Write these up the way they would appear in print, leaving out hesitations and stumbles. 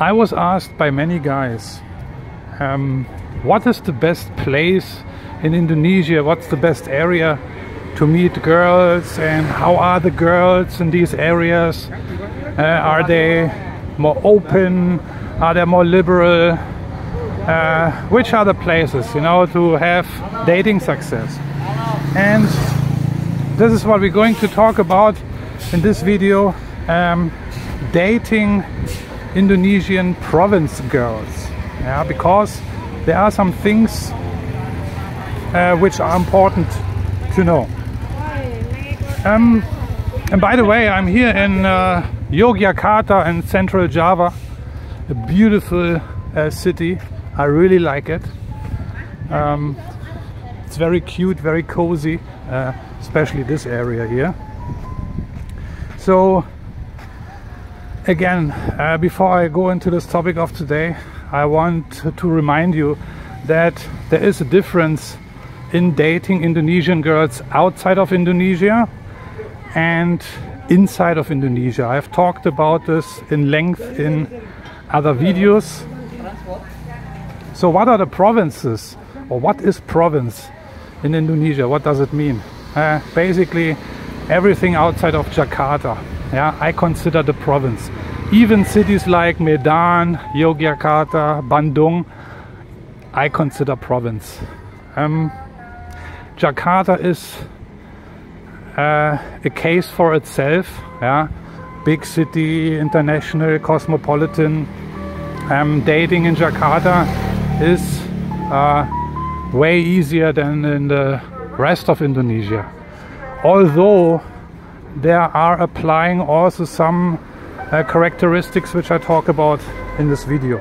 I was asked by many guys, what is the best place in Indonesia? What's the best area to meet girls, and how are the girls in these areas? Are they more open? Are they more liberal? Which are the places, you know, to have dating success? And this is what we're going to talk about in this video. Dating Indonesian province girls, yeah, because there are some things which are important to know. And by the way, I'm here in Yogyakarta in Central Java, a beautiful city. I really like it. It's very cute, very cozy, especially this area here. So again, before I go into this topic of today, I want to remind you that there is a difference in dating Indonesian girls outside of Indonesia and inside of Indonesia. I've talked about this in length in other videos. So what are the provinces, or what is province in Indonesia? What does it mean? Basically everything outside of Jakarta, yeah, I consider the province. Even cities like Medan, Yogyakarta, Bandung, I consider province. Jakarta is a case for itself, yeah, big city, international, cosmopolitan. Dating in Jakarta is way easier than in the rest of Indonesia, although there are applying also some characteristics which I talk about in this video.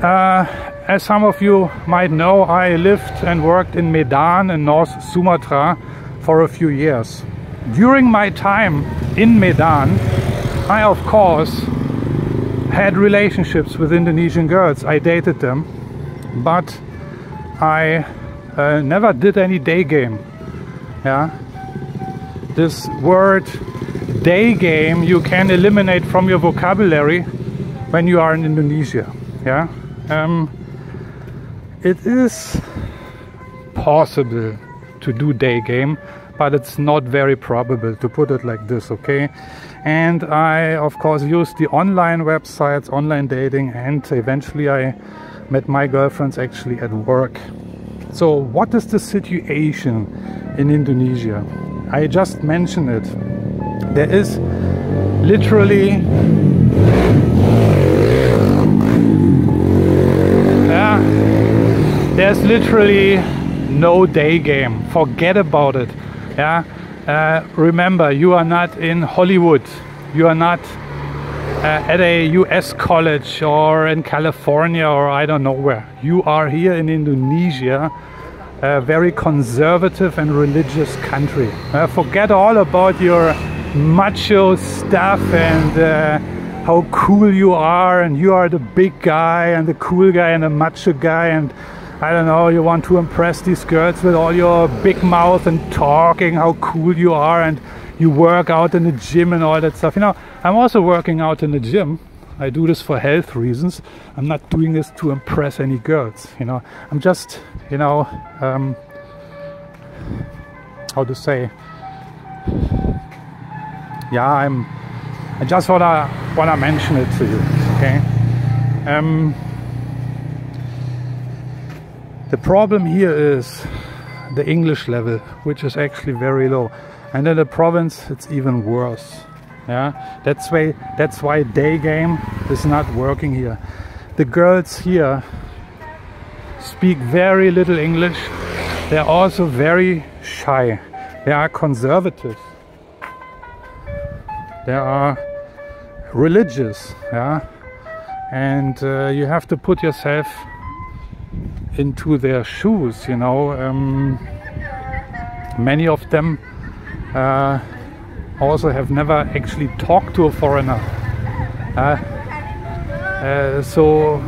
As some of you might know, I lived and worked in Medan in North Sumatra for a few years. During my time in Medan, I of course had relationships with Indonesian girls. I dated them, but I never did any day game. Yeah, this word day game you can eliminate from your vocabulary when you are in Indonesia. Yeah, it is possible to do day game, but it's not very probable, to put it like this, okay? And I of course used the online websites, online dating, and eventually I met my girlfriends actually at work. So what is the situation in Indonesia? I just mentioned it. There is literally there's literally no day game. Forget about it. Yeah. Remember, you are not in Hollywood. You are not at a US college or in California or I don't know where. You are here in Indonesia, a very conservative and religious country. Forget all about your macho stuff and how cool you are, and you are the big guy and the cool guy and the macho guy, and I don't know, you want to impress these girls with all your big mouth and talking how cool you are, and you work out in the gym and all that stuff. You know, I'm also working out in the gym. I do this for health reasons. I'm not doing this to impress any girls, you know. I'm just, you know, how to say, yeah, I just wanna mention it to you, okay? The problem here is the English level, which is actually very low, and in the province it's even worse. Yeah, that's why day game is not working here. The girls here speak very little English. They're also very shy. They are conservative. They are religious. Yeah, and you have to put yourself into their shoes, you know. Many of them also have never actually talked to a foreigner. So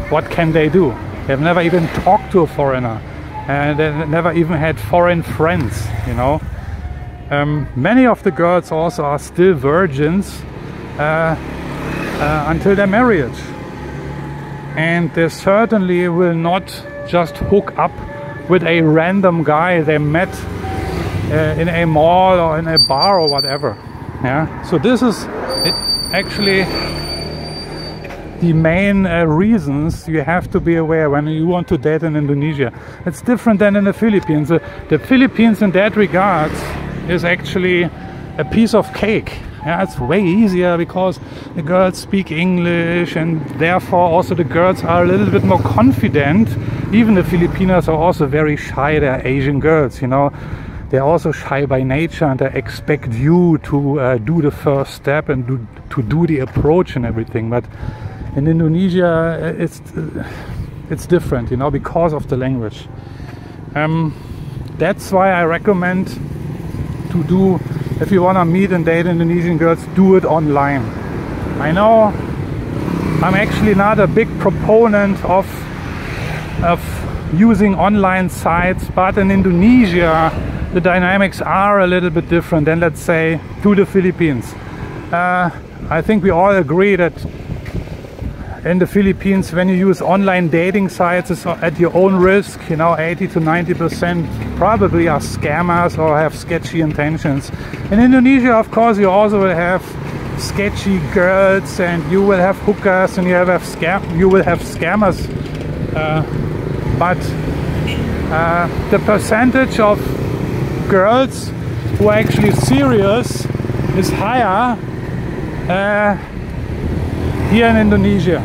what can they do? They've never even talked to a foreigner, and they never even had foreign friends, you know. Many of the girls also are still virgins. until their marriage. And they certainly will not just hook up with a random guy they met in a mall or in a bar or whatever. Yeah. So this is actually the main reasons you have to be aware when you want to date in Indonesia. It's different than in the Philippines. The Philippines in that regard is actually a piece of cake. Yeah, it's way easier because the girls speak English and therefore also the girls are a little bit more confident. Even the Filipinos are also very shy. They're Asian girls, you know. They're also shy by nature and they expect you to do the first step and to do the approach and everything. But in Indonesia, it's different, you know, because of the language. That's why I recommend to do, if you want to meet and date Indonesian girls, do it online. I know I'm actually not a big proponent of using online sites, but in Indonesia the dynamics are a little bit different than, let's say, to the Philippines. I think we all agree that in the Philippines, when you use online dating sites, it's at your own risk. You know, 80 to 90% probably are scammers or have sketchy intentions. In Indonesia, of course, you also will have sketchy girls and you will have hookers and you will have scammers. But the percentage of girls who are actually serious is higher here in Indonesia.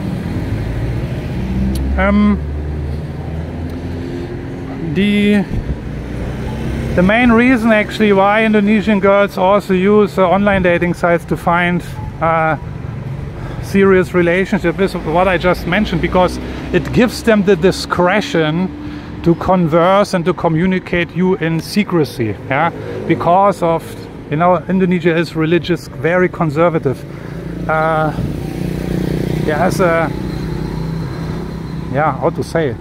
The main reason actually why Indonesian girls also use online dating sites to find serious relationship is what I just mentioned, because it gives them the discretion to converse and to communicate you in secrecy. Yeah, because of, you know, Indonesia is religious, very conservative. There's a, how to say it?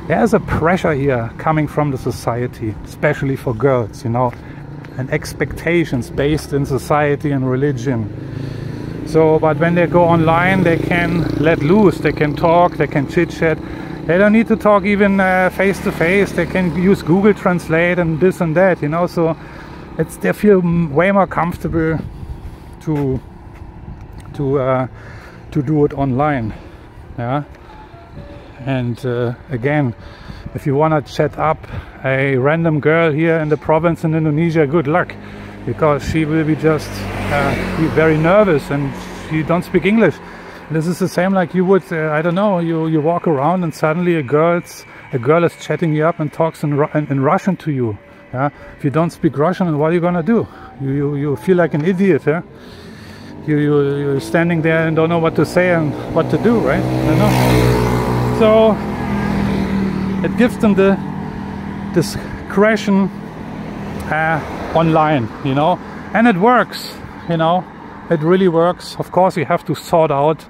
There's a pressure here coming from the society, especially for girls, you know, and expectations based in society and religion. So, but when they go online, they can let loose, they can talk, they can chit-chat. They don't need to talk even face to face. They can use Google Translate and this and that, you know. So they feel way more comfortable to do it online. Yeah. And again, if you want to chat up a random girl here in the province in Indonesia, good luck, because she will be just be very nervous and she don't speak English. This is the same like you would, I don't know, you walk around and suddenly a girl is chatting you up and talks in Russian to you. Yeah? If you don't speak Russian, what are you gonna do? You feel like an idiot. Yeah? You're standing there and don't know what to say and what to do, right? I know. So it gives them the discretion online, you know, and it works, you know, it really works. Of course, you have to sort out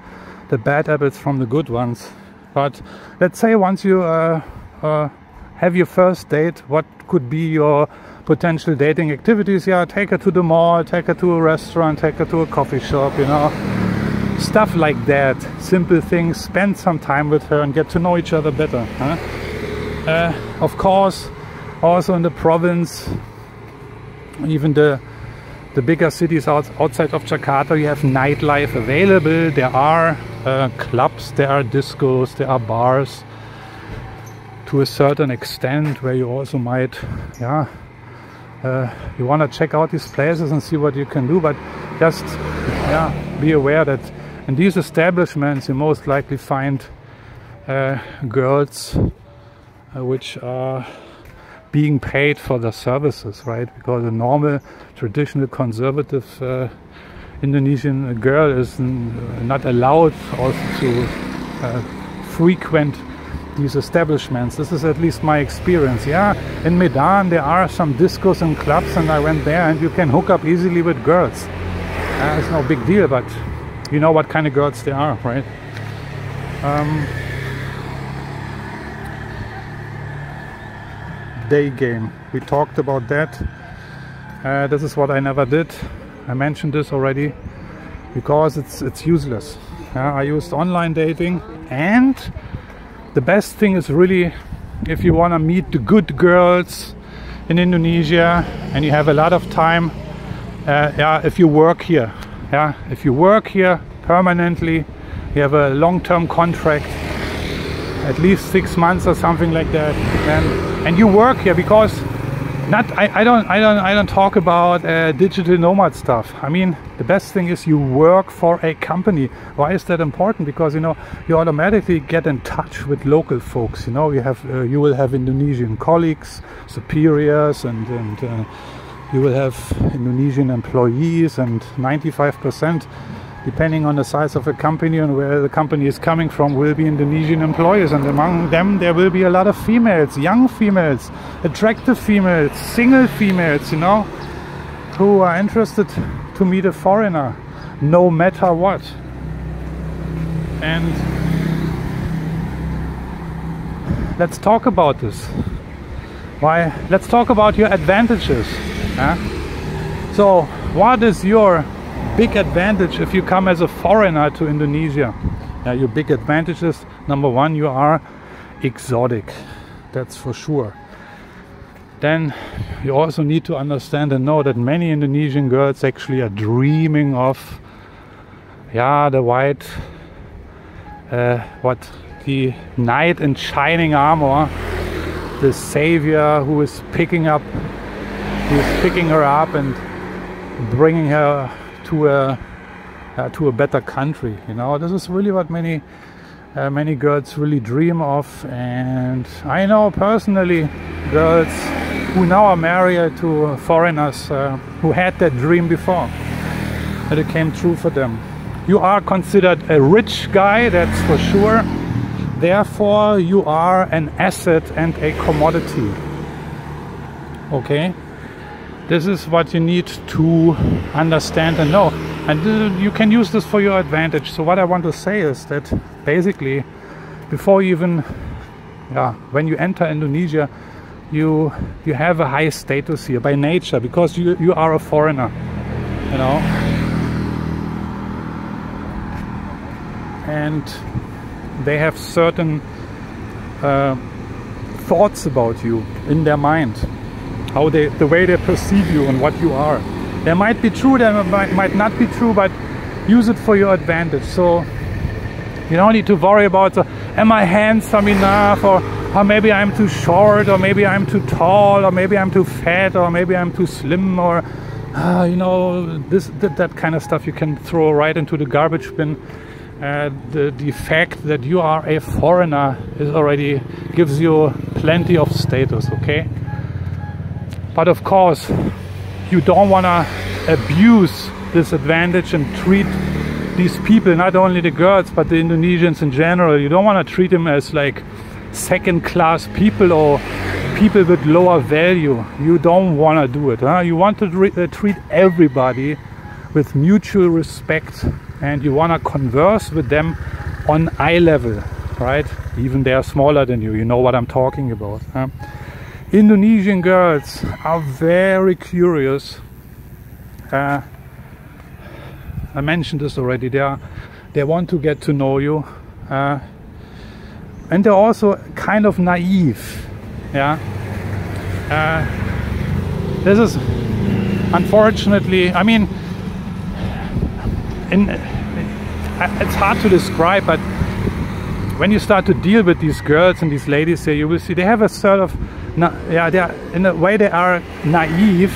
the bad habits from the good ones. But let's say once you have your first date, what could be your potential dating activities? Yeah, take her to the mall, take her to a restaurant, take her to a coffee shop, you know. Stuff like that, simple things. Spend some time with her and get to know each other better. Huh? Of course, also in the province, even the bigger cities outside of Jakarta, you have nightlife available. There are clubs, there are discos, there are bars to a certain extent where you also might, you want to check out these places and see what you can do, but just be aware that in these establishments you most likely find girls which are being paid for their services, right? Because a normal, traditional, conservative Indonesian girl is not allowed also to frequent these establishments. This is at least my experience. Yeah, in Medan there are some discos and clubs, and I went there, and you can hook up easily with girls. It's no big deal, but you know what kind of girls they are, right? Day game, we talked about that. This is what I never did. I mentioned this already because it's useless. I used online dating, and the best thing is really if you want to meet the good girls in Indonesia and you have a lot of time, if you work here, if you work here permanently, you have a long-term contract, at least 6 months or something like that, and you work here, because I don't talk about digital nomad stuff. I mean, the best thing is you work for a company. Why is that important? Because you automatically get in touch with local folks. You will have Indonesian colleagues, superiors, and you will have Indonesian employees, and 95%, depending on the size of a company and where the company is coming from, will be Indonesian employees, and among them there will be a lot of females, young females, attractive females, single females, who are interested to meet a foreigner, no matter what. And let's talk about this. Why? Let's talk about your advantages. So, what is your big advantage if you come as a foreigner to Indonesia? Your big advantages: number one, you are exotic, that's for sure. Then you also need to understand and know that many Indonesian girls actually are dreaming of the white the knight in shining armor, the savior who is picking her up and bringing her to a better country. This is really what many girls really dream of. And I know personally girls who now are married to foreigners who had that dream before, and it came true for them. You are considered a rich guy, that's for sure. Therefore you are an asset and a commodity. Okay? This is what you need to understand and know, and you can use this for your advantage. So what I want to say is that basically, before you even, when you enter Indonesia, you have a high status here by nature, because you are a foreigner, and they have certain thoughts about you in their mind. The way they perceive you and what you are. They might be true, they might not be true, but use it for your advantage. So you don't need to worry about, am I handsome enough, or maybe I'm too short, or maybe I'm too tall, or maybe I'm too fat, or maybe I'm too slim, or that kind of stuff you can throw right into the garbage bin. The fact that you are a foreigner already gives you plenty of status, okay? But of course, you don't want to abuse this advantage and treat these people, not only the girls, but the Indonesians in general. You don't want to treat them as like second-class people or people with lower value. You don't want to do it. You want to treat everybody with mutual respect, and you want to converse with them on eye level, right? Even they are smaller than you. You know what I'm talking about. Indonesian girls are very curious. I mentioned this already. They want to get to know you, and they're also kind of naive. This is unfortunately, I mean, it's hard to describe, but when you start to deal with these girls and these ladies here, you will see they have a sort of, they are, in a way they are naive,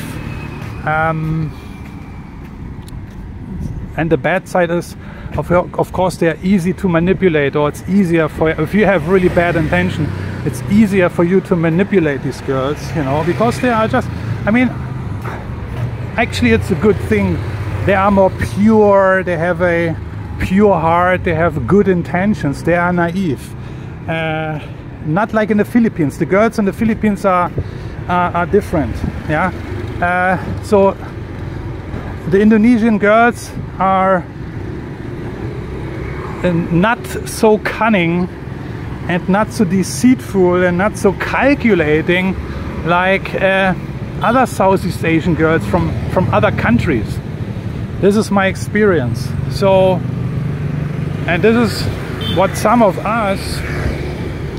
and the bad side is, of course, they are easy to manipulate, or it's easier for, if you have really bad intention, it's easier for you to manipulate these girls, because they are just, I mean, actually it's a good thing. They are more pure, they have a pure heart, they have good intentions, they are naive. Not like in the Philippines. The girls in the Philippines are different. So the Indonesian girls are not so cunning and not so deceitful and not so calculating like other Southeast Asian girls from other countries. This is my experience. So And this is what some of us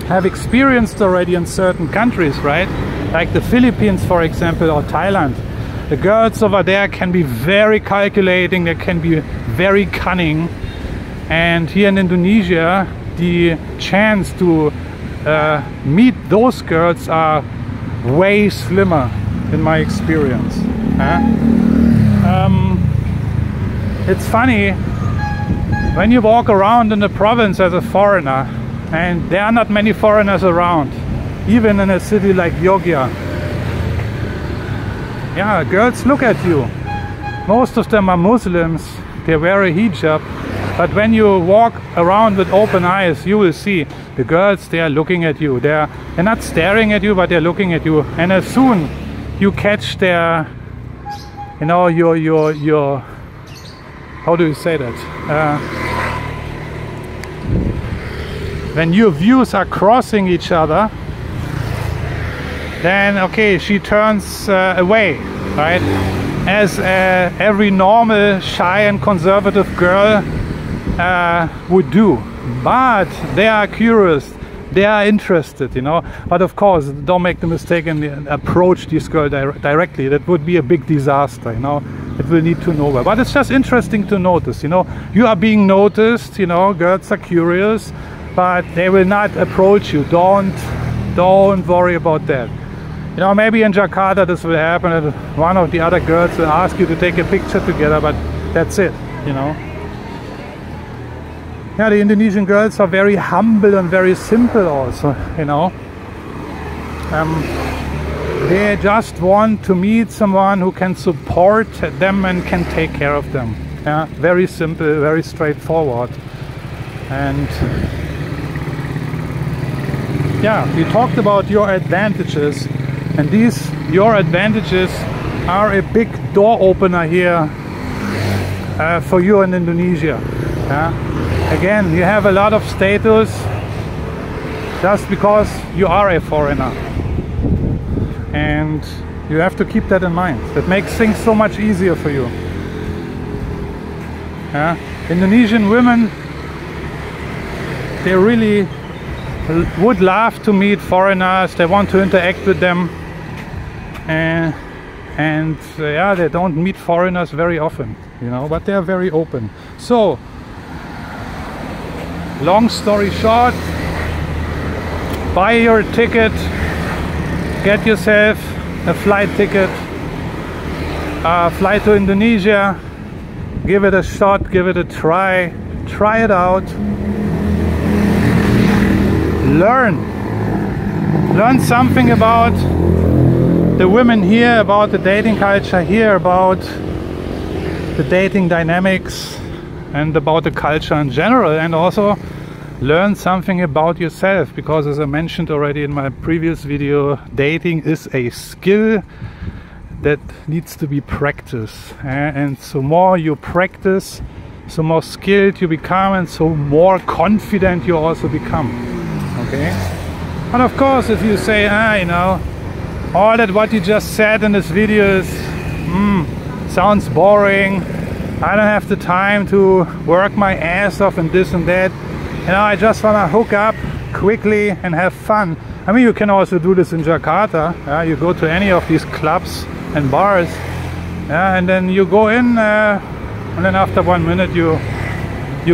have experienced already in certain countries, right? Like the Philippines, for example, or Thailand. The girls over there can be very calculating, they can be very cunning. And here in Indonesia, the chance to meet those girls are way slimmer in my experience. It's funny, when you walk around in the province as a foreigner, and there are not many foreigners around, even in a city like Yogya. Yeah, girls look at you. Most of them are Muslims, they wear a hijab, but when you walk around with open eyes, you will see the girls, they are looking at you. They're not staring at you, but they're looking at you. And as soon you catch their, you know, your how do you say that? When your views are crossing each other, then okay, she turns away, right? As every normal, shy and conservative girl would do. But they are curious, they are interested, you know. But of course, don't make the mistake and approach this girl directly. That would be a big disaster, you know. It will lead to nowhere. But it's just interesting to notice, you know. You are being noticed, you know. Girls are curious, but they will not approach you. Don't worry about that. You know, maybe in Jakarta this will happen, and one of the other girls will ask you to take a picture together, but that's it, you know. Yeah, the Indonesian girls are very humble and very simple also, you know. They just want to meet someone who can support them and can take care of them. Yeah, very simple, very straightforward. And yeah, we talked about your advantages, and your advantages are a big door opener here for you in Indonesia. Yeah? Again, you have a lot of status just because you are a foreigner, and you have to keep that in mind. That makes things so much easier for you. Yeah? Indonesian women, they really would love to meet foreigners. They want to interact with them, and yeah, they don't meet foreigners very often, you know, but they are very open. So long story short, buy your ticket, get yourself a flight ticket, fly to Indonesia, give it a shot, give it a try it out. Learn something about the women here, about the dating culture here, about the dating dynamics and about the culture in general, and also learn something about yourself, because as I mentioned already in my previous video, dating is a skill that needs to be practiced, and so more you practice, so more skilled you become, and so more confident you also become. Okay, and of course, if you say, you know, all that what you just said in this video is sounds boring, I don't have the time to work my ass off and this and that, you know, I just want to hook up quickly and have fun. I mean, you can also do this in Jakarta. You go to any of these clubs and bars, and then you go in, and then after 1 minute you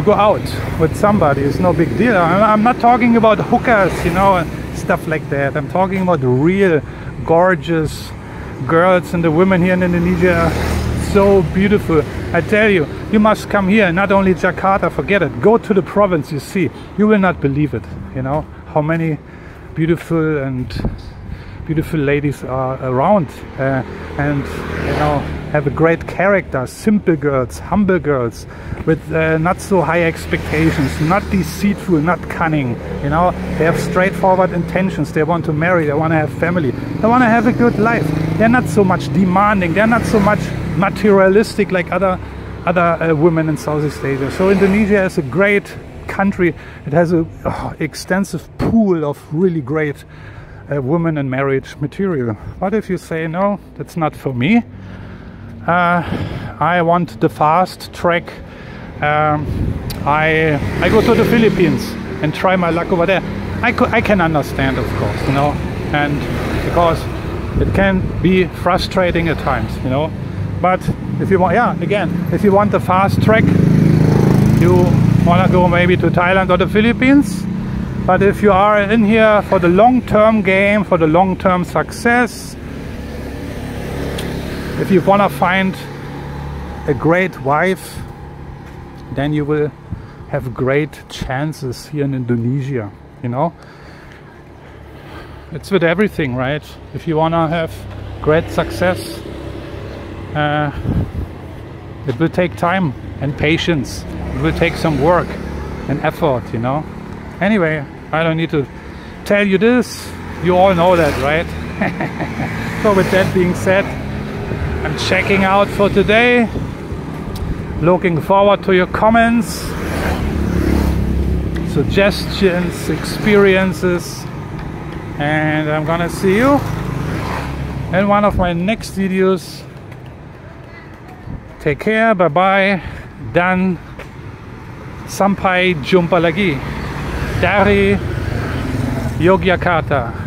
go out with somebody. It's no big deal. I'm not talking about hookers, you know, stuff like that. I'm talking about real gorgeous girls, and the women here in Indonesia are so beautiful. I tell you, you must come here. Not only Jakarta, forget it. Go to the province, you see. You will not believe it, you know, how many beautiful ladies are around, and you know, have a great character. Simple girls, humble girls, with not so high expectations, not deceitful, not cunning, you know. They have straightforward intentions. They want to marry, they want to have family, they want to have a good life. They're not so much demanding, they're not so much materialistic like other women in Southeast Asia. So Indonesia is a great country. It has a extensive pool of really great women and marriage material. But if you say, no, that's not for me, I want the fast track I go to the Philippines and try my luck over there. I can understand, of course, you know, and because it can be frustrating at times, you know. But if you want, yeah, again, if you want the fast track, you want to go maybe to Thailand or the Philippines. But if you are in here for the long-term game, for the long-term success, if you want to find a great wife, then you will have great chances here in Indonesia, you know. It's with everything, right? If you want to have great success, it will take time and patience. It will take some work and effort, you know. Anyway, I don't need to tell you this. You all know that, right? So with that being said, I'm checking out for today. Looking forward to your comments, suggestions, experiences, and I'm gonna see you in one of my next videos. Take care, bye bye, dan sampai jumpa lagi dari Yogyakarta.